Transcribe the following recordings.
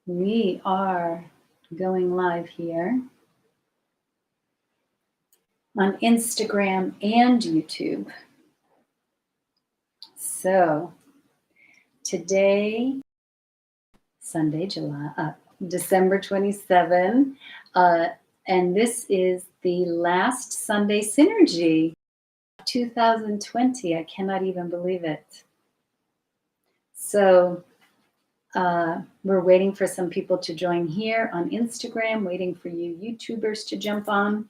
We are going live here on Instagram and YouTube. So today, Sunday, December 27, and this is the last Sunday Synergy 2020. I cannot even believe it. So we're waiting for some people to join here on Instagram, waiting for you YouTubers to jump on.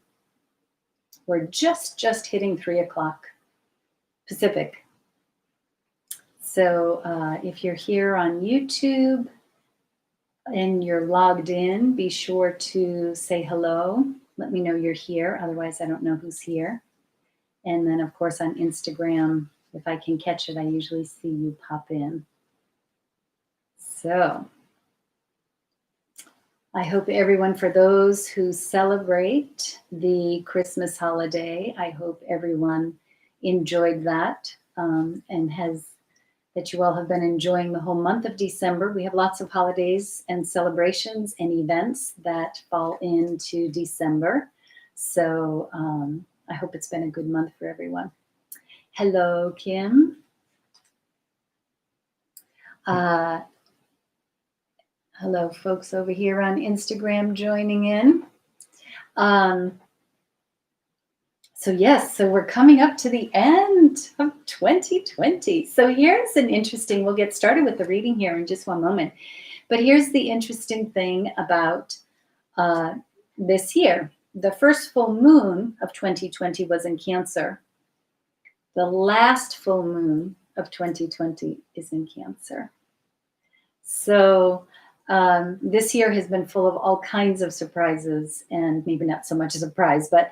We're just hitting 3 o'clock Pacific. So if you're here on YouTube and you're logged in, be sure to say hello. Let me know you're here. Otherwise, I don't know who's here. And then, of course, on Instagram, if I can catch it, I usually see you pop in. So I hope everyone, for those who celebrate the Christmas holiday, I hope everyone enjoyed that and that you all have been enjoying the whole month of December. We have lots of holidays and celebrations and events that fall into December. So I hope it's been a good month for everyone. Hello, Kim. Hello, folks over here on Instagram joining in. So we're coming up to the end of 2020. So here's an interesting, we'll get started with the reading here in just one moment. But here's the interesting thing about this year. The first full moon of 2020 was in Cancer. The last full moon of 2020 is in Cancer. So this year has been full of all kinds of surprises, and maybe not so much a surprise, but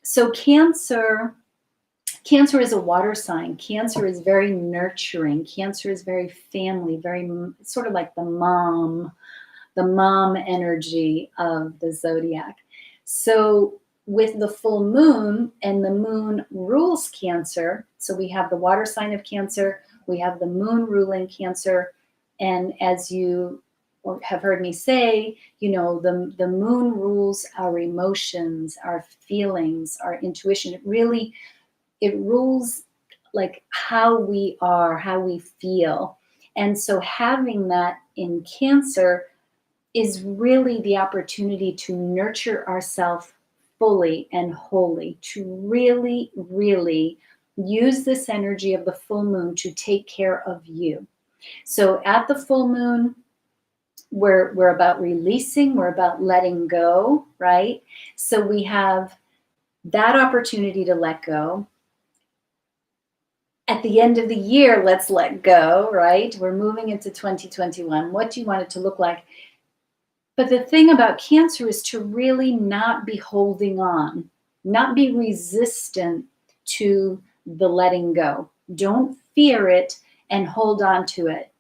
so Cancer is a water sign. Cancer is very nurturing. Cancer is very family, very sort of like the mom energy of the zodiac. So with the full moon, and the moon rules Cancer, so we have the water sign of Cancer, we have the moon ruling Cancer, and as you have heard me say, you know, the moon rules our emotions, our feelings, our intuition. It rules like how we are, how we feel. And so having that in Cancer is really the opportunity to nurture ourselves fully and wholly, to really, really use this energy of the full moon to take care of you. So at the full moon, we're about releasing, we're about letting go, right? So we have that opportunity to let go. At the end of the year, let's let go, right? We're moving into 2021. What do you want it to look like? But the thing about Cancer is to really not be holding on, not be resistant to the letting go. Don't fear it and hold on to it.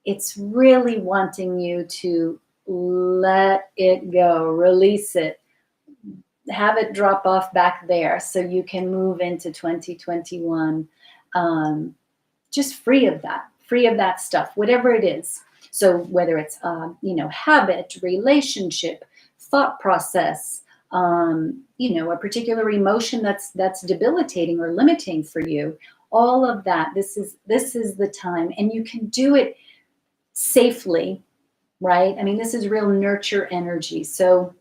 It's really wanting you to let it go, release it, have it drop off back there so you can move into 2021 just free of that stuff, whatever it is. So whether it's, habit, relationship, thought process, a particular emotion that's debilitating or limiting for you, all of that, this is the time, and you can do it safely, right? I mean, this is real nurture energy. So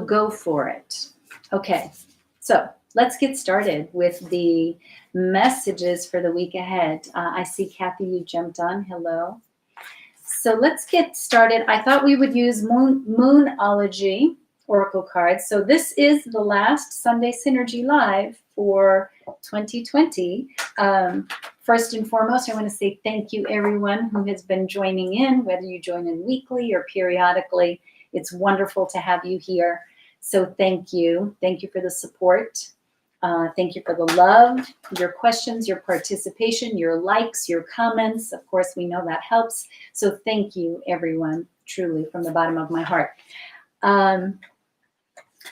go for it. Okay, so let's get started with the messages for the week ahead. I see Kathy, you jumped on. Hello. So let's get started. I thought we would use Moonology Oracle cards. So this is the last Sunday Synergy Live for 2020. First and foremost, I want to say thank you, everyone who has been joining in, whether you join in weekly or periodically. It's wonderful to have you here. So thank you. Thank you for the support. Thank you for the love, your questions, your participation, your likes, your comments. Of course, we know that helps. So thank you, everyone, truly, from the bottom of my heart.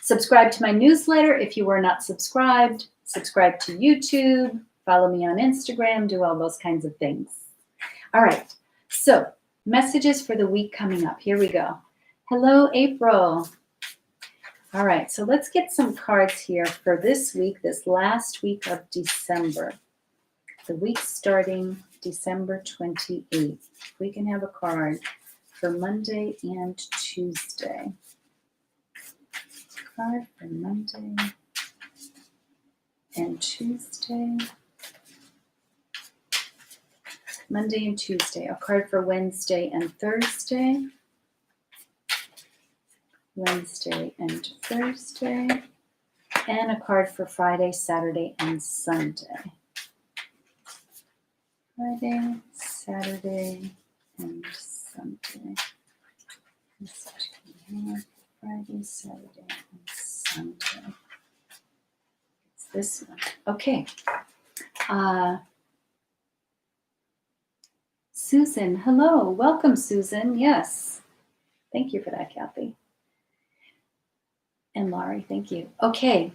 Subscribe to my newsletter if you are not subscribed. Subscribe to YouTube. Follow me on Instagram. Do all those kinds of things. All right. So Messages for the week coming up. Here we go. Hello, April. All right, so let's get some cards here for this week, this last week of December. The week starting December 28th. We can have a card for Monday and Tuesday. Card for Monday and Tuesday. Monday and Tuesday. A card for Wednesday and Thursday. Wednesday and Thursday. And a card for Friday, Saturday, and Sunday. Friday, Saturday, and Sunday. Friday, Saturday, and Sunday. It's this one. Okay. Susan, hello. Welcome, Susan. Yes. Thank you for that, Kathy. And Laurie, thank you. Okay.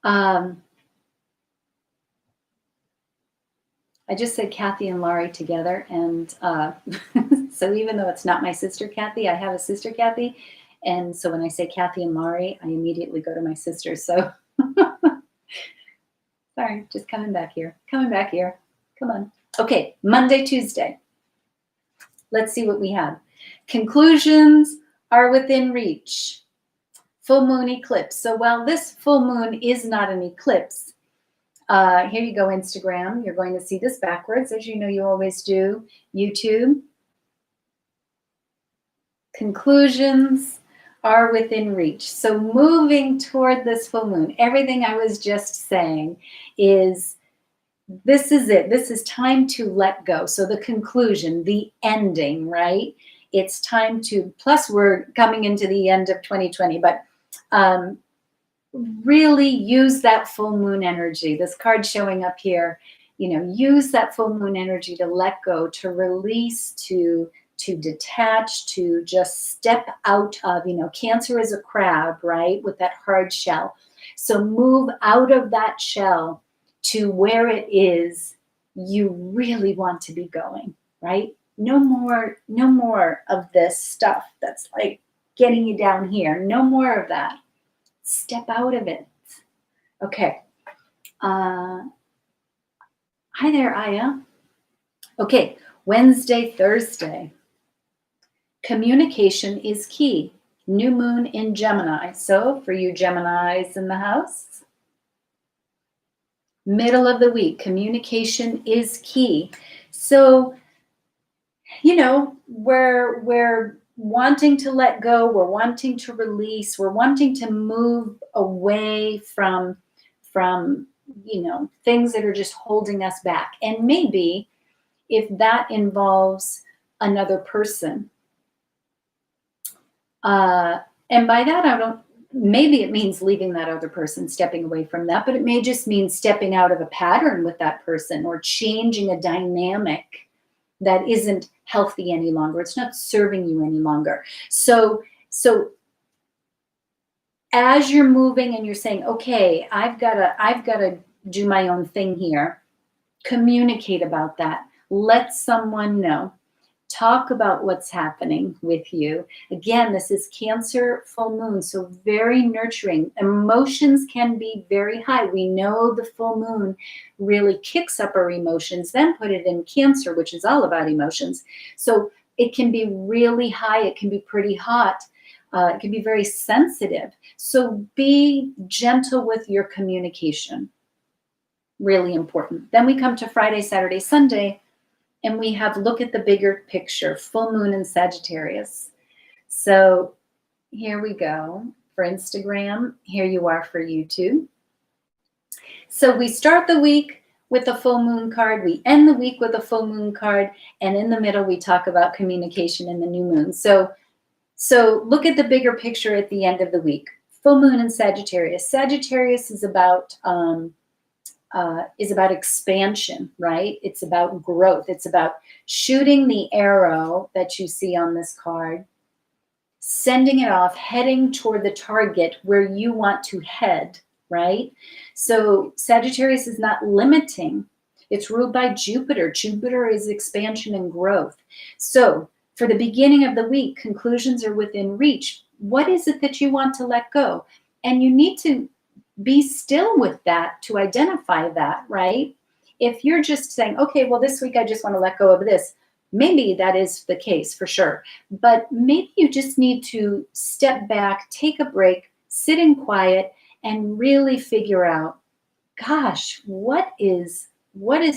I just said Kathy and Laurie together. And so even though it's not my sister Kathy, I have a sister Kathy. And so when I say Kathy and Laurie, I immediately go to my sister. So sorry, just coming back here. Coming back here. Come on. Okay, Monday, Tuesday. Let's see what we have. Conclusions are within reach. Full moon eclipse. So while this full moon is not an eclipse, here you go, Instagram. You're going to see this backwards, as you know you always do. YouTube. Conclusions are within reach. So moving toward this full moon, everything I was just saying is, this is it. This is time to let go. So the conclusion, the ending, right? It's time to, plus we're coming into the end of 2020, but really use that full moon energy. This card showing up here, use that full moon energy to let go, to release, to detach, to just step out of, Cancer is a crab, right? With that hard shell. So move out of that shell to where it is you really want to be going, right? No more of this stuff that's like getting you down here. No more of that. Step out of it. Okay. Hi there, Aya. Okay, Wednesday, Thursday. Communication is key. New moon in Gemini. So for you Geminis in the house, middle of the week, communication is key. So, we're wanting to let go, we're wanting to release, we're wanting to move away from things that are just holding us back. And maybe if that involves another person, and by that maybe it means leaving that other person, stepping away from that, but it may just mean stepping out of a pattern with that person or changing a dynamic that isn't healthy any longer. It's not serving you any longer. So as you're moving and you're saying, okay, I've got to do my own thing here, communicate about that. Let someone know. Talk about what's happening with you. Again, this is Cancer full moon, so very nurturing. Emotions can be very high. We know the full moon really kicks up our emotions, then put it in Cancer, which is all about emotions. So it can be really high. It can be pretty hot. It can be very sensitive. So be gentle with your communication. Really important. Then we come to Friday, Saturday, Sunday, and we have look at the bigger picture, full moon in Sagittarius. So here we go for Instagram. Here you are for YouTube. So we start the week with a full moon card. We end the week with a full moon card. And in the middle, we talk about communication in the new moon. So look at the bigger picture at the end of the week. Full moon in Sagittarius. Sagittarius is about expansion, right? It's about growth. It's about shooting the arrow that you see on this card, sending it off, heading toward the target where you want to head, right? So Sagittarius is not limiting. It's ruled by Jupiter. Jupiter is expansion and growth. So For the beginning of the week, conclusions are within reach. What is it that you want to let go? And you need to be still with that to identify that, right? If you're just saying, okay, well, this week I just want to let go of this, maybe that is the case for sure. But maybe you just need to step back, take a break, sit in quiet, and really figure out, gosh, what is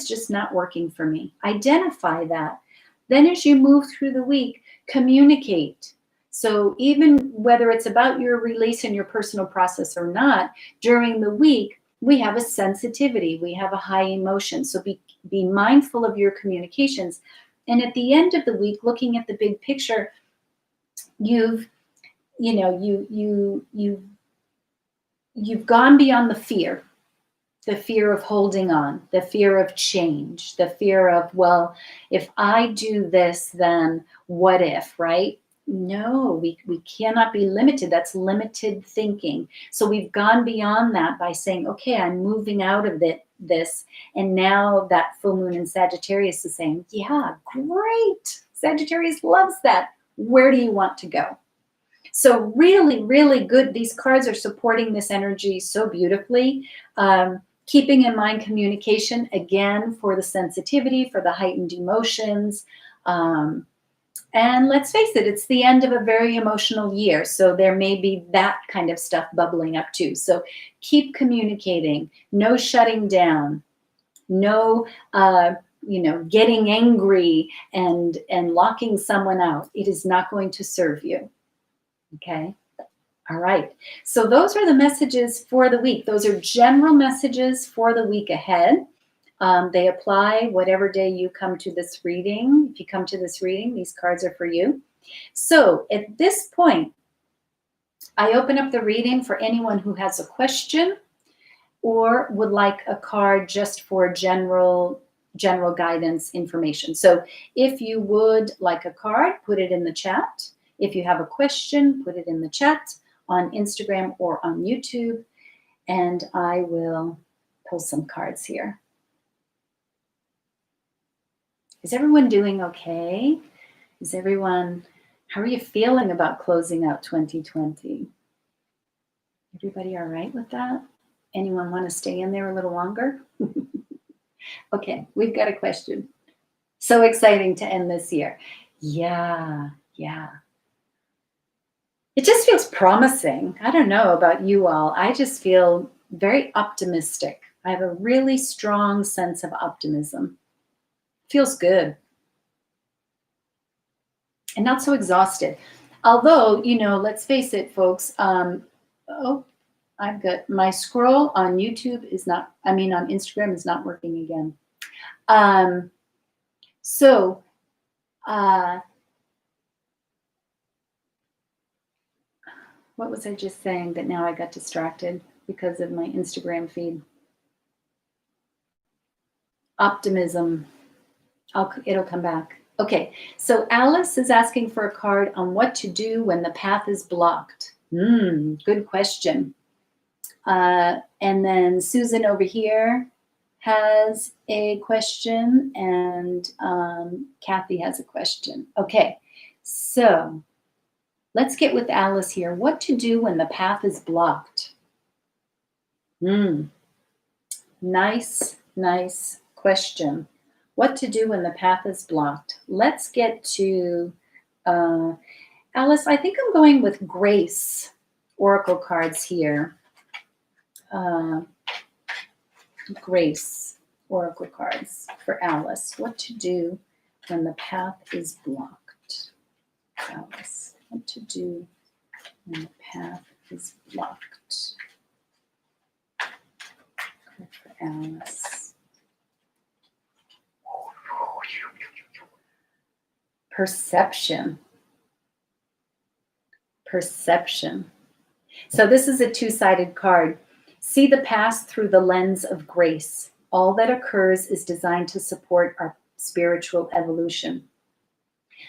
just not working for me? Identify that. Then as you move through the week, communicate. So even whether it's about your release and your personal process or not, during the week, we have a sensitivity, we have a high emotion. So be mindful of your communications. And at the end of the week, looking at the big picture, you've gone beyond the fear of holding on, the fear of change, the fear of, well, if I do this, then what if, right? No, we cannot be limited. That's limited thinking. So we've gone beyond that by saying, okay, I'm moving out of this. And now that full moon in Sagittarius is saying, yeah, great. Sagittarius loves that. Where do you want to go? So really, really good. These cards are supporting this energy so beautifully. Keeping in mind communication, again, for the sensitivity, for the heightened emotions. And let's face it, it's the end of a very emotional year. So there may be that kind of stuff bubbling up too. So keep communicating, no shutting down, no getting angry and locking someone out. It is not going to serve you. Okay. All right. So those are the messages for the week. Those are general messages for the week ahead. They apply whatever day you come to this reading. If you come to this reading, these cards are for you. So at this point, I open up the reading for anyone who has a question or would like a card just for general guidance information. So if you would like a card, put it in the chat. If you have a question, put it in the chat on Instagram or on YouTube, and I will pull some cards here. Is everyone doing okay? How are you feeling about closing out 2020? Everybody all right with that? Anyone want to stay in there a little longer? Okay, we've got a question. So exciting to end this year. Yeah. It just feels promising. I don't know about you all. I just feel very optimistic. I have a really strong sense of optimism. Feels good. And not so exhausted. Although, let's face it, folks. I've got my scroll on YouTube on Instagram is not working again. What was I just saying that now I got distracted because of my Instagram feed? Optimism. It'll come back. Okay, so Alice is asking for a card on what to do when the path is blocked. Good question. And then Susan over here has a question, and Kathy has a question. Okay, so let's get with Alice here. What to do when the path is blocked? Nice question. What to do when the path is blocked? Let's get to Alice. I think I'm going with Grace Oracle cards here. Grace Oracle cards for Alice. What to do when the path is blocked? Alice, what to do when the path is blocked? For Alice. Perception. So this is a two-sided card. See the past through the lens of grace. All that occurs is designed to support our spiritual evolution.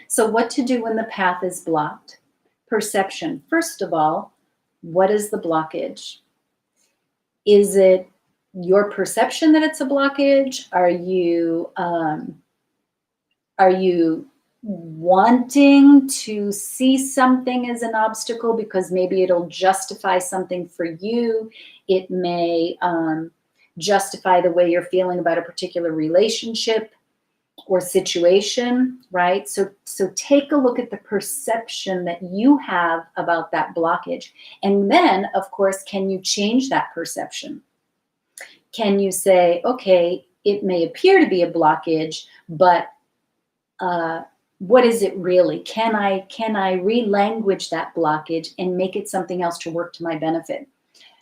So what to do when the path is blocked? Perception. First of all, what is the blockage? Is it your perception that it's a blockage? Are you wanting to see something as an obstacle because maybe it'll justify something for you. It may justify the way you're feeling about a particular relationship or situation, right? So take a look at the perception that you have about that blockage. And then, of course, can you change that perception? Can you say, okay, it may appear to be a blockage, but what is it really? Can I re-language that blockage and make it something else to work to my benefit?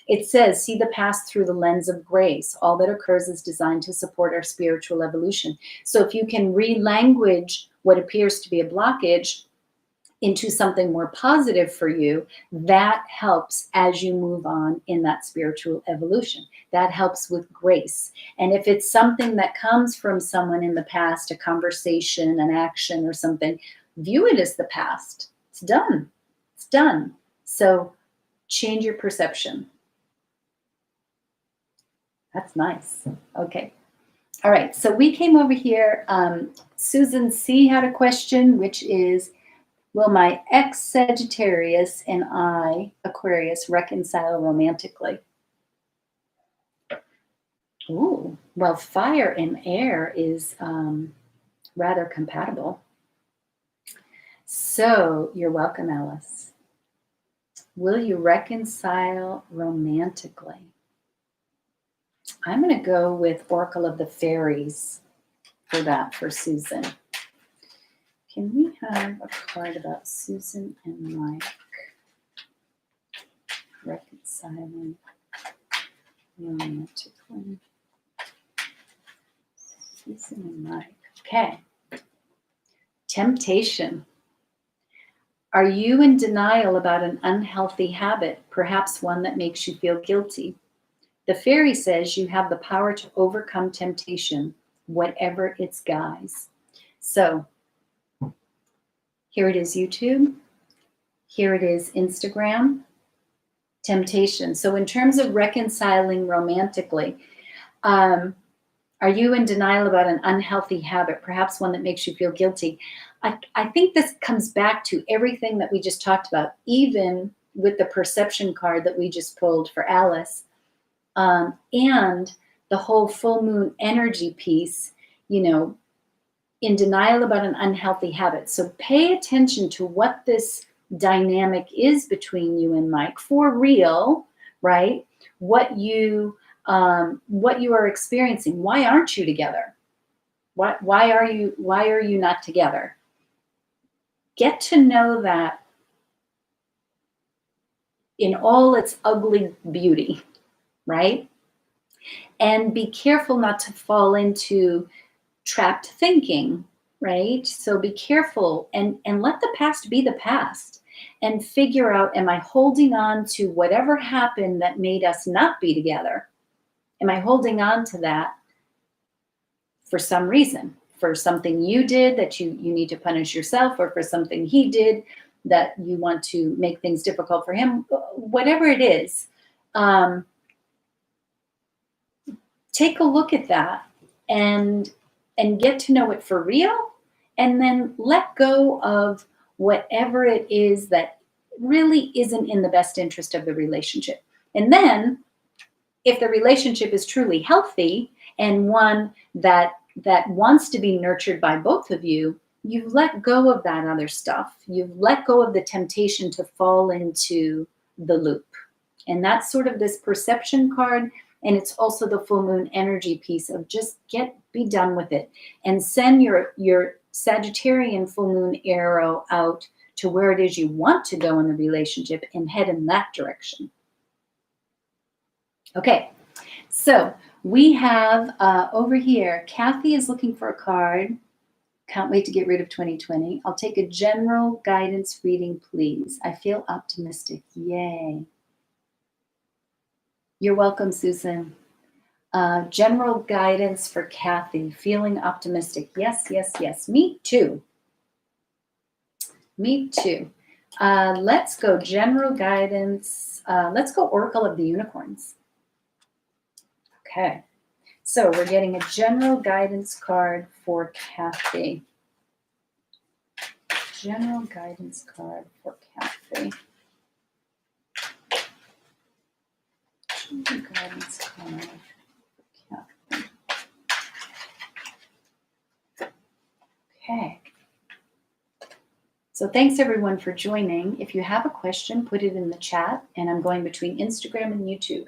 It says, see the past through the lens of grace. All that occurs is designed to support our spiritual evolution. So if you can re-language what appears to be a blockage into something more positive for you, that helps as you move on in that spiritual evolution. That helps with grace. And if it's something that comes from someone in the past, a conversation, an action or something, view it as the past. It's done. It's done. So change your perception. That's nice. Okay. All right. So we came over here. Susan C had a question, which is, will my ex Sagittarius and I, Aquarius, reconcile romantically? Ooh, well, fire and air is rather compatible. So you're welcome, Alice. Will you reconcile romantically? I'm going to go with Oracle of the Fairies for that, for Susan. Can we have a card about Susan and Mike reconciling romantically? Susan and Mike. Okay. Temptation. Are you in denial about an unhealthy habit, perhaps one that makes you feel guilty? The fairy says you have the power to overcome temptation, whatever its guise. So here it is, YouTube. Here it is, Instagram. Temptation. So in terms of reconciling romantically, are you in denial about an unhealthy habit, perhaps one that makes you feel guilty? I think this comes back to everything that we just talked about, even with the perception card that we just pulled for Alice, and the whole full moon energy piece, you know, in denial about an unhealthy habit. So pay attention to what this dynamic is between you and Mike for real, right? What you are experiencing. Why aren't you together? Why are you not together? Get to know that in all its ugly beauty, right? And be careful not to fall into trapped thinking, right? So be careful and let the past be the past and figure out, am I holding on to whatever happened that made us not be together? Am I holding on to that for some reason? For something you did that you need to punish yourself, or for something he did that you want to make things difficult for him? Whatever it is, take a look at that and get to know it for real, and then let go of whatever it is that really isn't in the best interest of the relationship. And then if the relationship is truly healthy and one that wants to be nurtured by both of you, you've let go of that other stuff. You've let go of the temptation to fall into the loop. And that's sort of this perception card. And it's also the full moon energy piece of just be done with it and send your Sagittarian full moon arrow out to where it is you want to go in the relationship and head in that direction. Okay, so we have over here, Kathy is looking for a card. Can't wait to get rid of 2020. I'll take a general guidance reading, please. I feel optimistic. Yay. You're welcome, Susan. General guidance for Kathy. Feeling optimistic. Yes, yes, yes. Me too. Me too. Let's go general guidance. Let's go Oracle of the Unicorns. Okay. So we're getting a general guidance card for Kathy. general guidance card for Kathy. General guidance card for Kathy. Okay. So thanks everyone for joining. If you have a question, put it in the chat, and I'm going between Instagram and YouTube.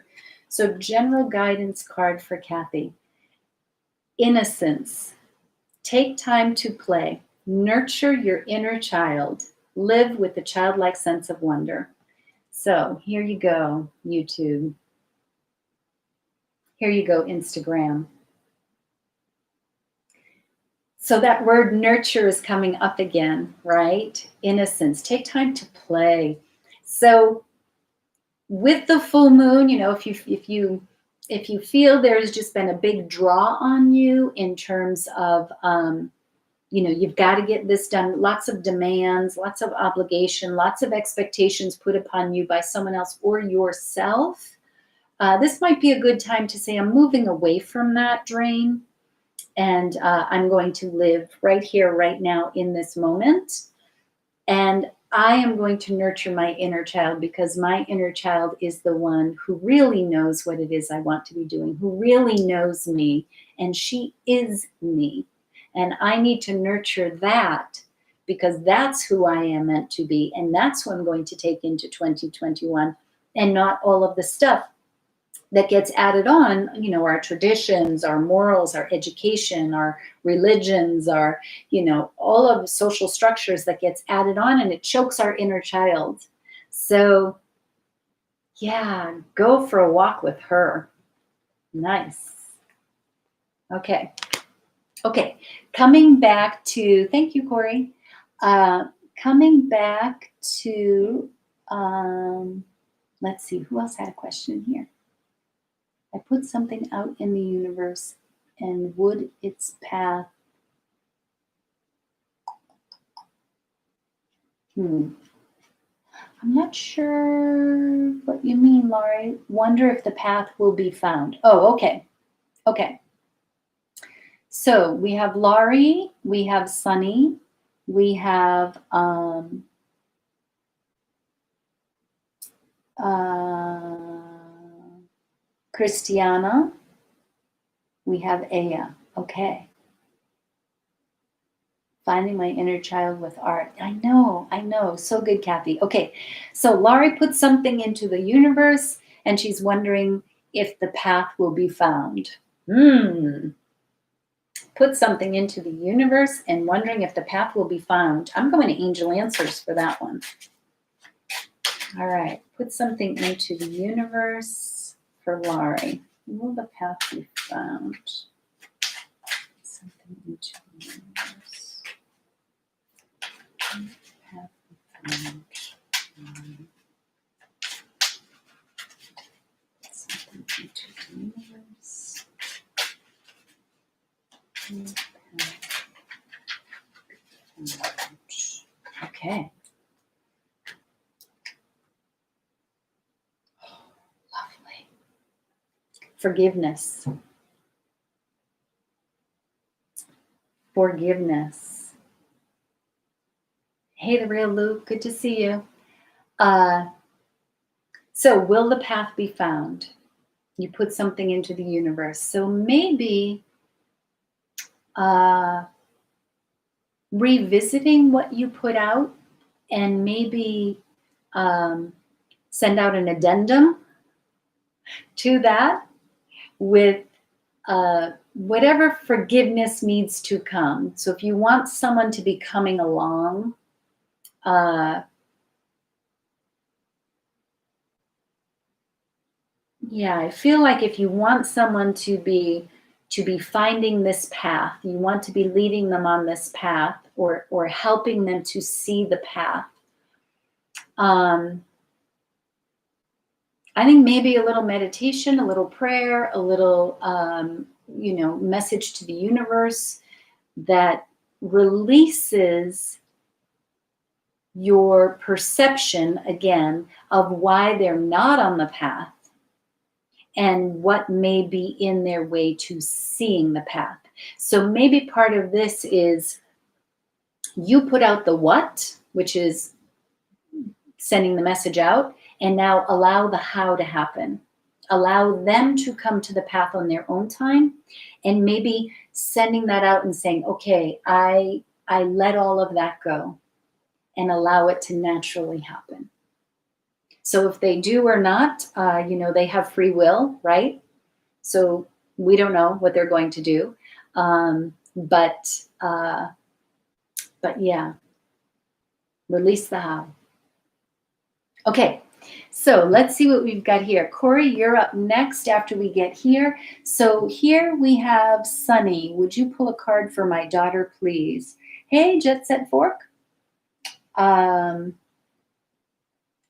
So general guidance card for Kathy. Innocence. Take time to play. Nurture your inner child. Live with a childlike sense of wonder. So here you go, YouTube. Here you go, Instagram. So that word nurture is coming up again, right? Innocence. Take time to play. So with the full moon, you know, if you feel there's just been a big draw on you in terms of, you know, you've got to get this done, lots of demands, lots of obligation, lots of expectations put upon you by someone else or yourself. This might be a good time to say, I'm moving away from that drain. And I'm going to live right here, right now, in this moment. And I am going to nurture my inner child, because my inner child is the one who really knows what it is I want to be doing, who really knows me, and she is me. And I need to nurture that, because that's who I am meant to be. And that's who I'm going to take into 2021, and not all of the stuff that gets added on, you know, our traditions, our morals, our education, our religions, our, you know, all of the social structures that gets added on, and it chokes our inner child. So yeah, go for a walk with her. Nice. Okay. Okay. Coming back to, thank you, Corey. Coming back to, let's see, who else had a question here? I put something out in the universe, and would its path... I'm not sure what you mean, Laurie. Wonder if the path will be found. Oh, okay. Okay. So we have Laurie, we have Sunny, we have Christiana, we have Aya. Okay. Finding my inner child with art. I know. So good, Kathy. Okay, so Laurie put something into the universe, and she's wondering if the path will be found. Put something into the universe and wondering if the path will be found. I'm going to Angel Answers for that one. All right, put something into the universe for Laurie. Will the path be found? Something into the universe. Path be found. Something into the universe. Okay. Lovely. Forgiveness. Forgiveness. Hey, the real Luke, good to see you. So will the path be found? You put something into the universe. So maybe revisiting what you put out, and maybe send out an addendum to that with whatever forgiveness needs to come. So if you want someone to be coming along, yeah, I feel like if you want someone to be finding this path, you want to be leading them on this path, or helping them to see the path. I think maybe a little meditation, a little prayer, a little, you know, message to the universe that releases your perception again of why they're not on the path, and what may be in their way to seeing the path. So maybe part of this is, You put out the what, which is sending the message out, and now allow the how to happen. Allow them to come to the path on their own time, and maybe sending that out and saying, okay, I let all of that go and allow it to naturally happen. So if they do or not, they have free will, right? So we don't know what they're going to do. But yeah, release the how. Okay, so let's see what we've got here. Corey, you're up next after we get here. So here we have Sunny. Would you pull a card for my daughter, please? Hey, Jet Set Fork.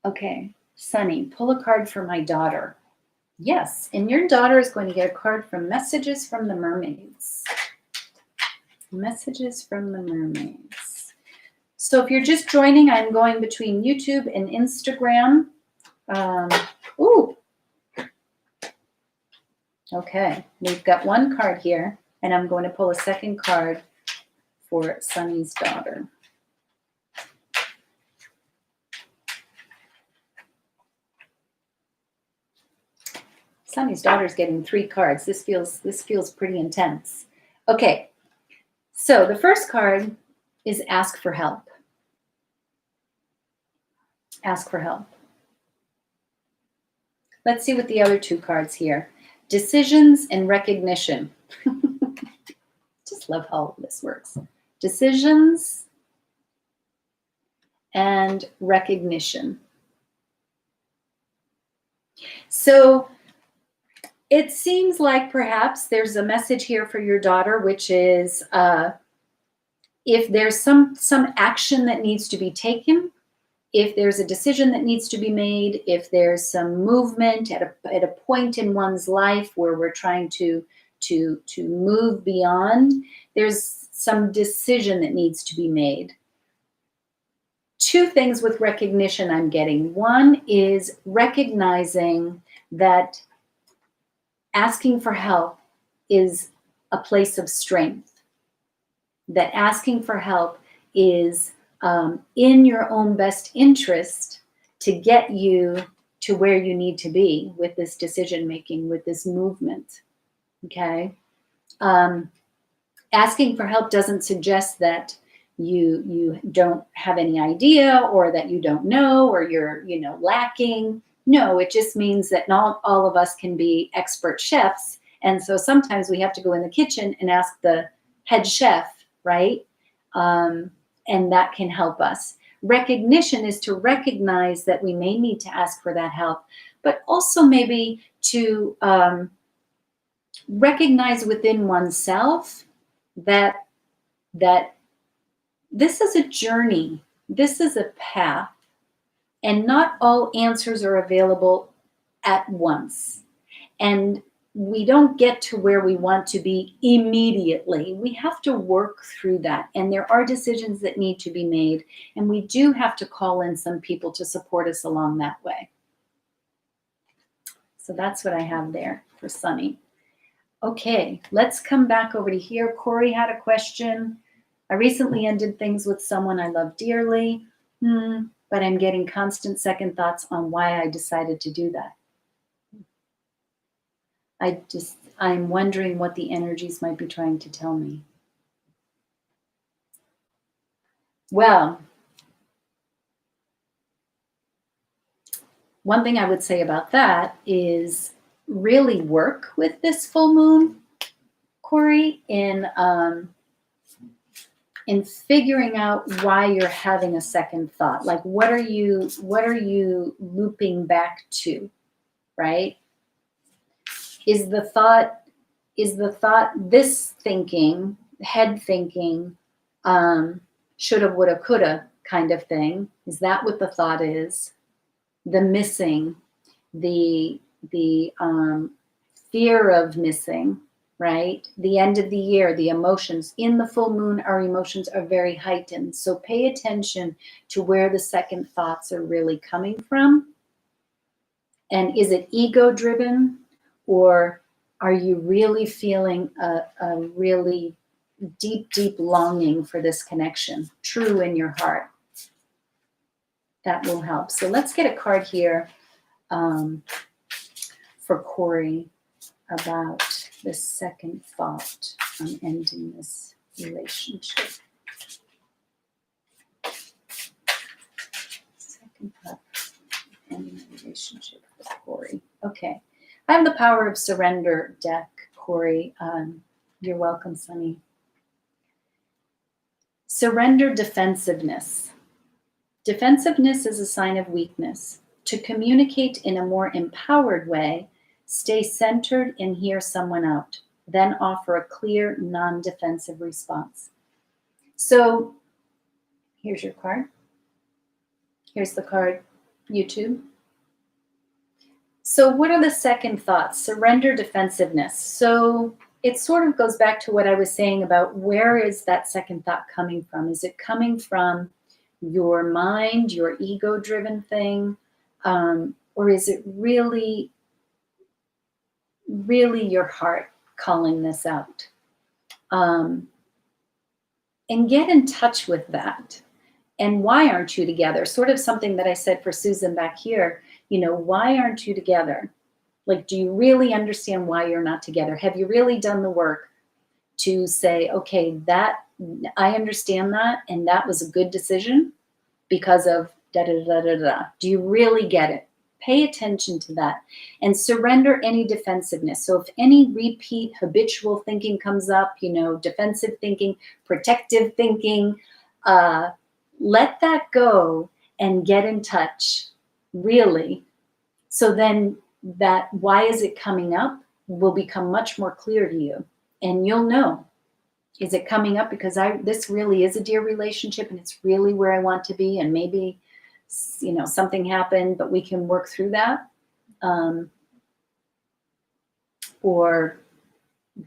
Okay, Sunny, pull a card for my daughter. Yes, and your daughter is going to get a card from Messages from the Mermaids. Messages from the Mermaids. So if you're just joining, I'm going between YouTube and Instagram. Okay, we've got one card here, and I'm going to pull a second card for Sunny's daughter. Sunny's daughter's getting 3 cards. This feels pretty intense. Okay, so the first card is ask for help. Ask for help. Let's see what the other 2 cards here. Decisions and recognition. Just love how this works. Decisions and recognition. So it seems like perhaps there's a message here for your daughter, which is if there's some action that needs to be taken, if there's a decision that needs to be made, if there's some movement at a point in one's life where we're trying to move beyond, there's some decision that needs to be made. 2 things with recognition I'm getting. One is recognizing that asking for help is a place of strength. That asking for help is in your own best interest to get you to where you need to be with this decision making, with this movement. Okay, asking for help doesn't suggest that you don't have any idea, or that you don't know, or you're lacking. No, it just means that not all of us can be expert chefs, and so sometimes we have to go in the kitchen and ask the head chef, right? And that can help us. Recognition is to recognize that we may need to ask for that help, but also maybe to recognize within oneself that this is a journey, this is a path, and not all answers are available at once. And we don't get to where we want to be immediately. We have to work through that. And there are decisions that need to be made. And we do have to call in some people to support us along that way. So that's what I have there for Sunny. Okay, let's come back over to here. Corey had a question. I recently ended things with someone I love dearly, but I'm getting constant second thoughts on why I decided to do that. I'm wondering what the energies might be trying to tell me. Well, one thing I would say about that is really work with this full moon, Corey, in figuring out why you're having a second thought. Like, what are you looping back to, right? Is the thought this thinking, head thinking, shoulda, woulda, coulda kind of thing? Is that what the thought is? The missing, the fear of missing, right? The end of the year, the emotions. In the full moon, our emotions are very heightened. So pay attention to where the second thoughts are really coming from. And is it ego-driven? Or are you really feeling a really deep, deep longing for this connection, true in your heart. That will help. So let's get a card here for Corey about the second thought on ending this relationship. Second thought, ending the relationship with Corey. Okay. I have the Power of Surrender deck, Corey. You're welcome, Sunny. Surrender defensiveness. Defensiveness is a sign of weakness. To communicate in a more empowered way, stay centered and hear someone out. Then offer a clear, non-defensive response. So here's your card. Here's the card, YouTube. So what are the second thoughts? Surrender defensiveness. So it sort of goes back to what I was saying about where is that second thought coming from? Is it coming from your mind, your ego-driven thing? Or is it really, really your heart calling this out? And get in touch with that. And why aren't you together? Sort of something that I said for Susan back here. You know, why aren't you together? Like, do you really understand why you're not together? Have you really done the work to say, okay, that I understand that, and that was a good decision because of da da da da da. Do you really get it? Pay attention to that and surrender any defensiveness. So if any repeat habitual thinking comes up, you know, defensive thinking, protective thinking, let that go and get in touch, really. So then that why is it coming up will become much more clear to you. And you'll know, is it coming up because this really is a dear relationship and it's really where I want to be, and maybe, you know, something happened, but we can work through that. Or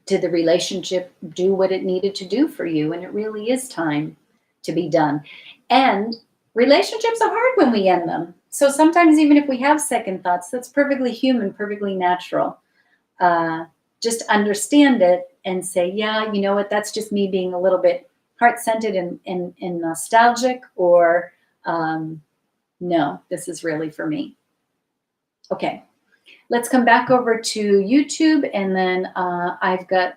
did the relationship do what it needed to do for you? And it really is time to be done. And relationships are hard when we end them. So sometimes even if we have second thoughts, that's perfectly human, perfectly natural. Just understand it and say, yeah, you know what, that's just me being a little bit heart-centered and nostalgic, or no, this is really for me. Okay, let's come back over to YouTube, and then I've got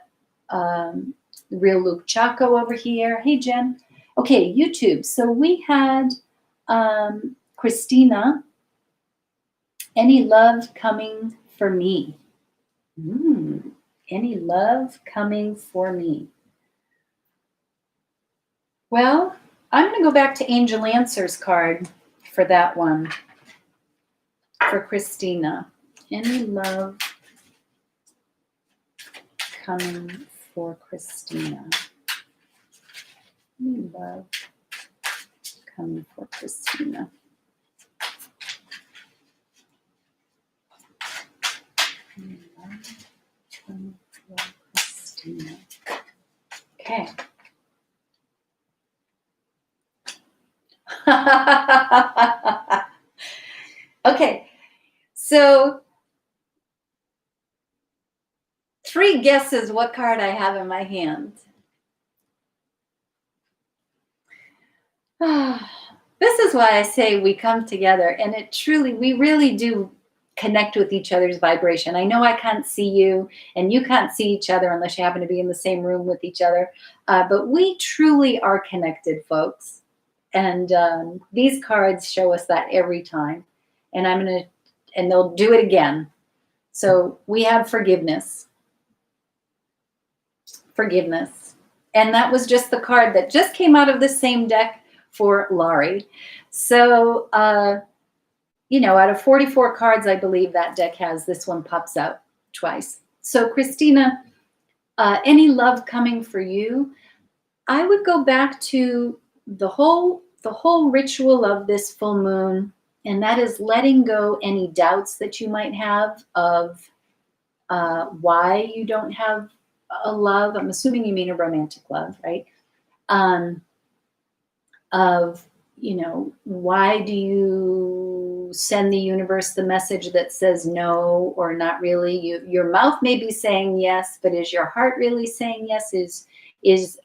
Real Luke Chaco over here. Hey, Jen. Okay, YouTube. So we had Christina, any love coming for me? Any love coming for me? Well, I'm going to go back to Angel Answers card for that one, for Christina. Any love coming for Christina? Any love coming for Christina? Any love coming for Christina? Okay. Okay, so 3 guesses what card I have in my hand. This is why I say we come together, and it truly, we really do connect with each other's vibration. I know I can't see you, and you can't see each other unless you happen to be in the same room with each other, but we truly are connected, folks. And these cards show us that every time. And and they'll do it again. So we have forgiveness. Forgiveness. And that was just the card that just came out of the same deck for Laurie. So, you know, out of 44 cards, I believe that deck has, this one pops out twice. So Christina, any love coming for you? I would go back to the whole ritual of this full moon, and that is letting go any doubts that you might have of why you don't have a love. I'm assuming you mean a romantic love, right? Of, you know, why do you send the universe the message that says no or not really? Your mouth may be saying yes, but is your heart really saying yes? Is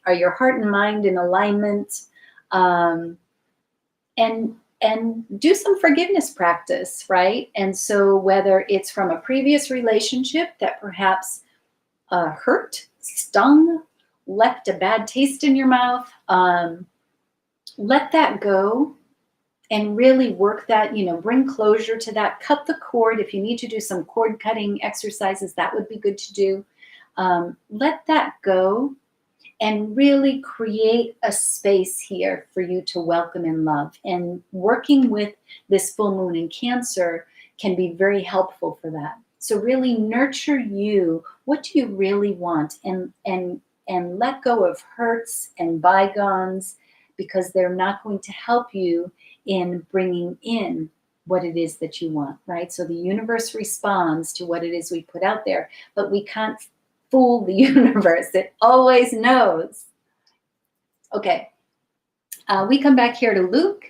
Are your heart and mind in alignment? And do some forgiveness practice, right? And so whether it's from a previous relationship that perhaps hurt, stung, left a bad taste in your mouth, let that go and really work that, bring closure to that. Cut the cord. If you need to do some cord cutting exercises, that would be good to do. Let that go and really create a space here for you to welcome and love. And working with this full moon in Cancer can be very helpful for that. So really nurture you. What do you really want? And let go of hurts and bygones, because they're not going to help you in bringing in what it is that you want, right? So the universe responds to what it is we put out there, but we can't fool the universe. It always knows. Okay, we come back here to Luke.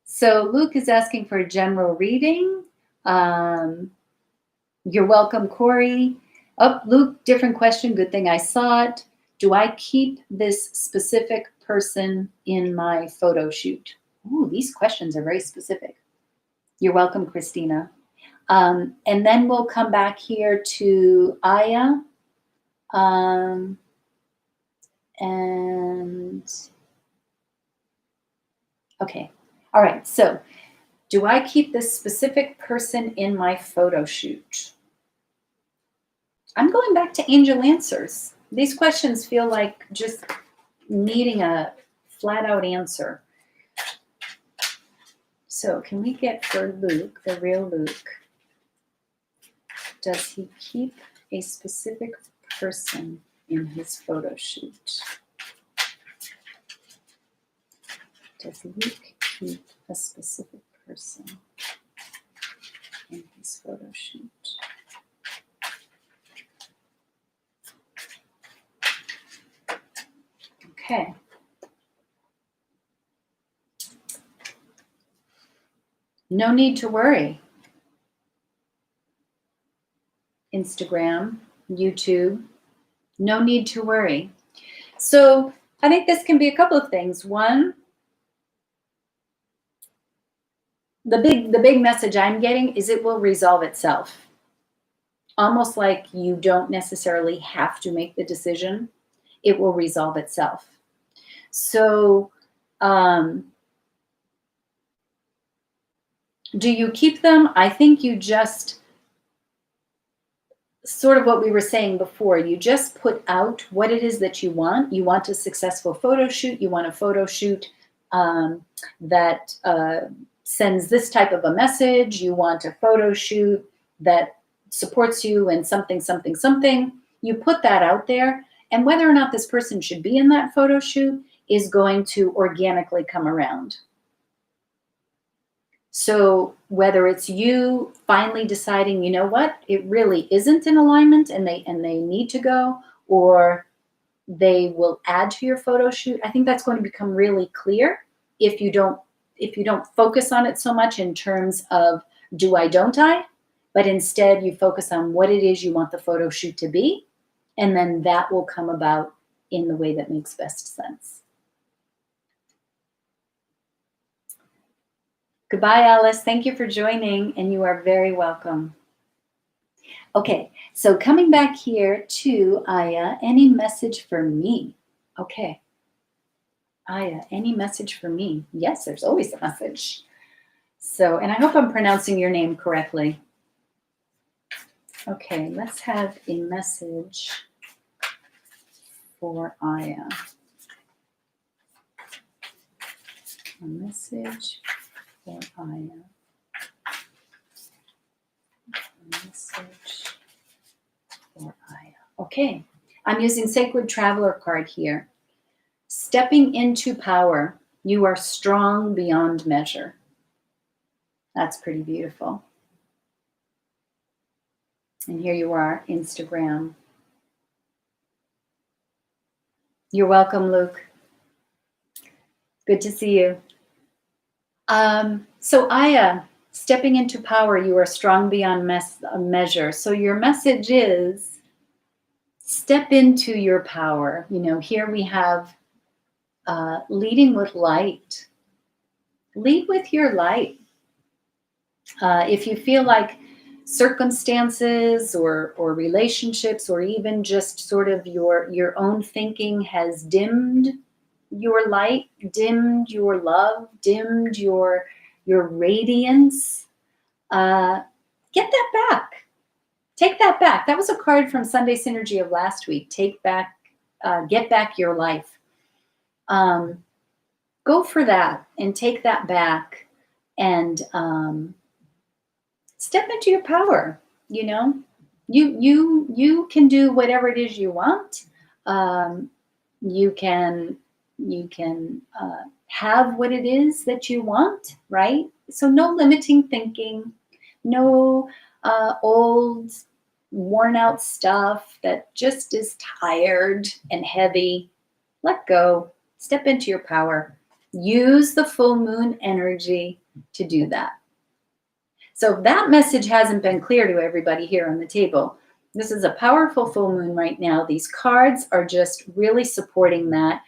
So Luke is asking for a general reading. You're welcome, Corey. Oh, Luke, different question. Good thing I saw it. Do I keep this specific person in my photo shoot? Ooh, these questions are very specific. You're welcome, Christina. And then we'll come back here to Aya. And okay. All right. So do I keep this specific person in my photo shoot? I'm going back to angel answers. These questions feel like just needing a flat out answer. So can we get for Luke, the real Luke, does he keep a specific person in his photo shoot? Does Luke keep a specific person in his photo shoot? Okay. No need to worry. Instagram, YouTube, no need to worry. So I think this can be a couple of things. One, the big message I'm getting is it will resolve itself. Almost like you don't necessarily have to make the decision. It will resolve itself. So do you keep them? I think you just, sort of what we were saying before, you just put out what it is that you want. You want a successful photo shoot. You want a photo shoot that sends this type of a message. You want a photo shoot that supports you in something, something, something. You put that out there, and whether or not this person should be in that photo shoot is going to organically come around. So whether it's you finally deciding, you know what, it really isn't in alignment and they need to go, or they will add to your photo shoot, I think that's going to become really clear if you don't focus on it so much in terms of do I, don't I, but instead you focus on what it is you want the photo shoot to be, and then that will come about in the way that makes best sense. Goodbye, Alice. Thank you for joining, and you are very welcome. Okay, so coming back here to Aya, any message for me? Okay. Aya, any message for me? Yes, there's always a message. So, and I hope I'm pronouncing your name correctly. Okay, let's have a message for Aya. A message for Aya. A message for Aya. Okay, I'm using Sacred Traveler card here. Stepping into power, you are strong beyond measure. That's pretty beautiful. And here you are, Instagram. You're welcome, Luke. Good to see you. So Aya, stepping into power, you are strong beyond measure. So your message is step into your power. You know, here we have leading with light. Lead with your light. If you feel like circumstances or relationships or even just sort of your own thinking has dimmed your light, dimmed your love, dimmed your radiance, get that back. Take that back. That was a card from Sunday Synergy of last week. Take back, get back your life. Go for that and take that back and step into your power. You know, you can do whatever it is you want. You can have what it is that you want, right? So no limiting thinking, no old worn out stuff that just is tired and heavy. Let go. Step into your power. Use the full moon energy to do that. So if that message hasn't been clear to everybody here on the table, this is a powerful full moon right now. These cards are just really supporting that.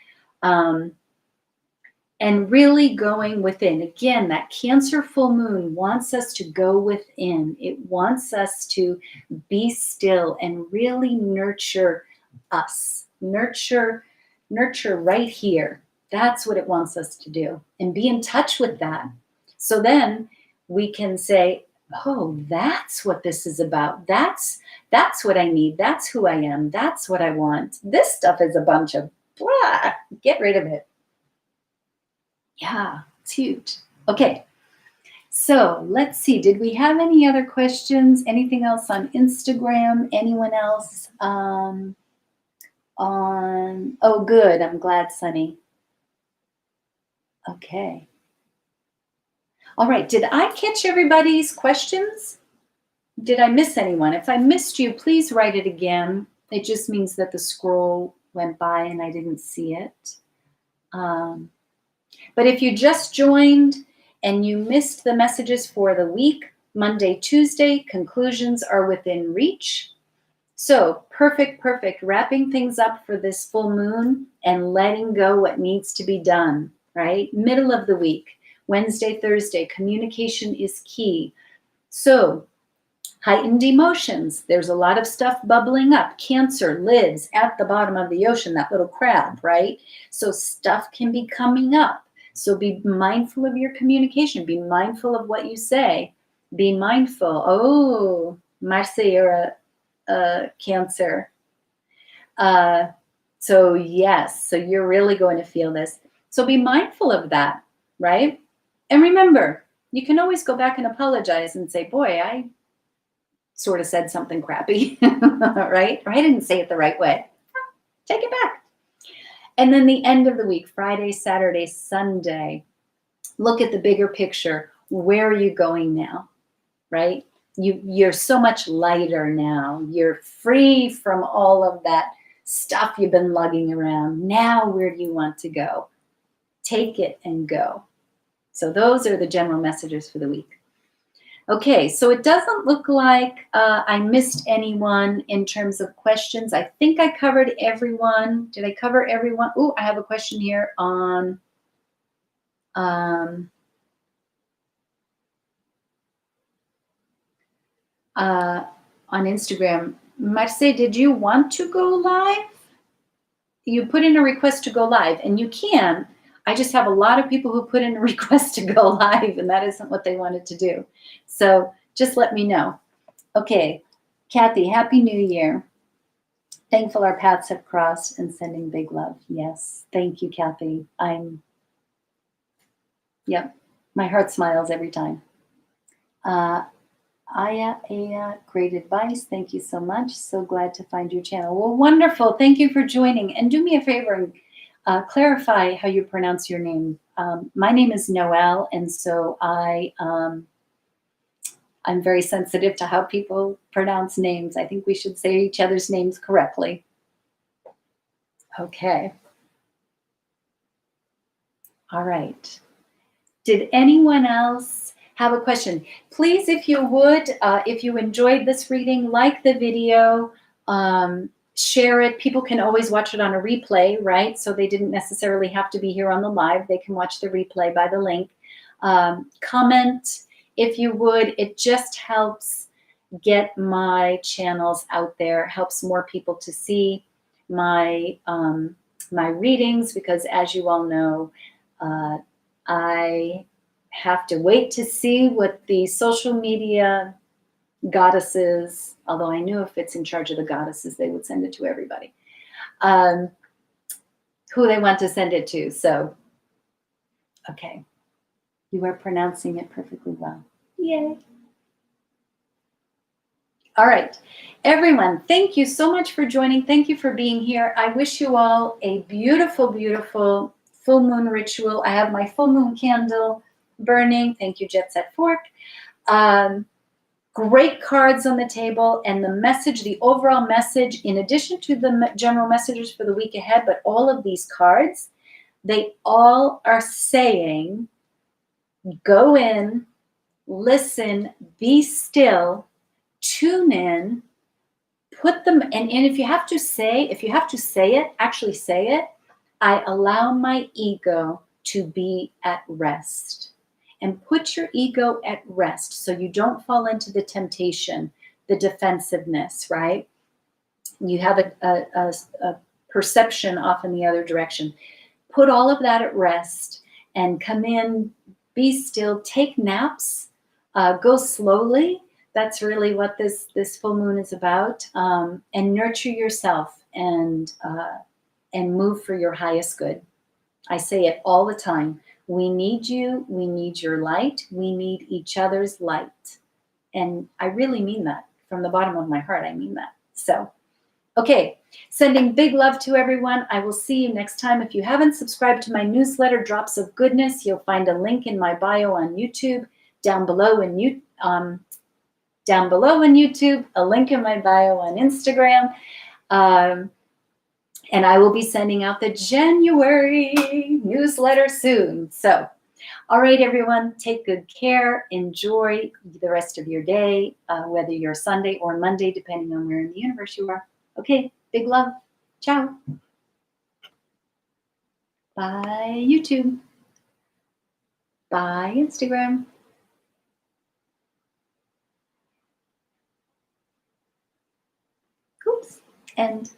And really going within. Again, that Cancer full moon wants us to go within. It wants us to be still and really nurture us. Nurture right here. That's what it wants us to do. And be in touch with that. So then we can say, oh, that's what this is about. That's what I need. That's who I am. That's what I want. This stuff is a bunch of blah. Get rid of it. Yeah, it's huge. Okay, so let's see. Did we have any other questions? Anything else on Instagram? Anyone else on? Oh, good. I'm glad, Sunny. Okay. All right. Did I catch everybody's questions? Did I miss anyone? If I missed you, please write it again. It just means that the scroll went by and I didn't see it. But if you just joined and you missed the messages for the week, Monday, Tuesday, conclusions are within reach. So perfect. Wrapping things up for this full moon and letting go what needs to be done, right? Middle of the week, Wednesday, Thursday, communication is key. So heightened emotions. There's a lot of stuff bubbling up. Cancer lives at the bottom of the ocean, that little crab, right? So stuff can be coming up. So be mindful of your communication. Be mindful of what you say. Be mindful. Oh, Marce, you're a Cancer. So yes, so you're really going to feel this. So be mindful of that, right? And remember, you can always go back and apologize and say, boy, I sort of said something crappy, right? Or I didn't say it the right way. Take it back. And then the end of the week, Friday, Saturday, Sunday, look at the bigger picture. Where are you going now, right? You're so much lighter now. You're free from all of that stuff you've been lugging around. Now, where do you want to go? Take it and go. So those are the general messages for the week. Okay, so it doesn't look like I missed anyone in terms of questions. I think I covered everyone. Did I cover everyone? Oh, I have a question here on Instagram. Marce, did you want to go live? You put in a request to go live, and you can. I just have a lot of people who put in a request to go live, and that isn't what they wanted to do. So just let me know. Okay, Kathy, Happy New Year. Thankful our paths have crossed and sending big love. Yes, thank you, Kathy. Yep, my heart smiles every time. Aya, great advice. Thank you so much. So glad to find your channel. Well, wonderful. Thank you for joining. And do me a favor and clarify how you pronounce your name. My name is Noelle, and so I'm very sensitive to how people pronounce names. I think we should say each other's names correctly. Okay. All right. Did anyone else have a question? Please, if you would, if you enjoyed this reading, like the video, Share it. People can always watch it on a replay, right? So they didn't necessarily have to be here on the live. They can watch the replay by the link. Comment if you would. It just helps get my channels out there, helps more people to see my my readings, because as you all know, I have to wait to see what the social media goddesses, although I knew if it's in charge of the goddesses, they would send it to everybody, who they want to send it to. So, okay, you are pronouncing it perfectly well. Yay. All right, everyone, thank you so much for joining. Thank you for being here. I wish you all a beautiful, beautiful full moon ritual. I have my full moon candle burning. Thank you, Jet Set Fork. Great cards on the table, and the message, the overall message, in addition to the general messages for the week ahead, but all of these cards, they all are saying, go in, listen, be still, tune in, put them, and if you have to say it, actually say it. I allow my ego to be at rest. And put your ego at rest so you don't fall into the temptation, the defensiveness, right? You have a perception off in the other direction. Put all of that at rest and come in, be still, take naps, go slowly. That's really what this full moon is about. And nurture yourself and move for your highest good. I say it all the time. We need you. We need your light. We need each other's light. And I really mean that from the bottom of my heart. I mean that. So, okay, sending big love to everyone. I will see you next time. If you haven't subscribed to my newsletter, Drops of Goodness, you'll find a link in my bio on YouTube, down below in YouTube, a link in my bio on Instagram. And I will be sending out the January newsletter soon. So, all right, everyone, take good care. Enjoy the rest of your day, whether you're Sunday or Monday, depending on where in the universe you are. Okay, big love. Ciao. Bye, YouTube. Bye, Instagram. Oops. And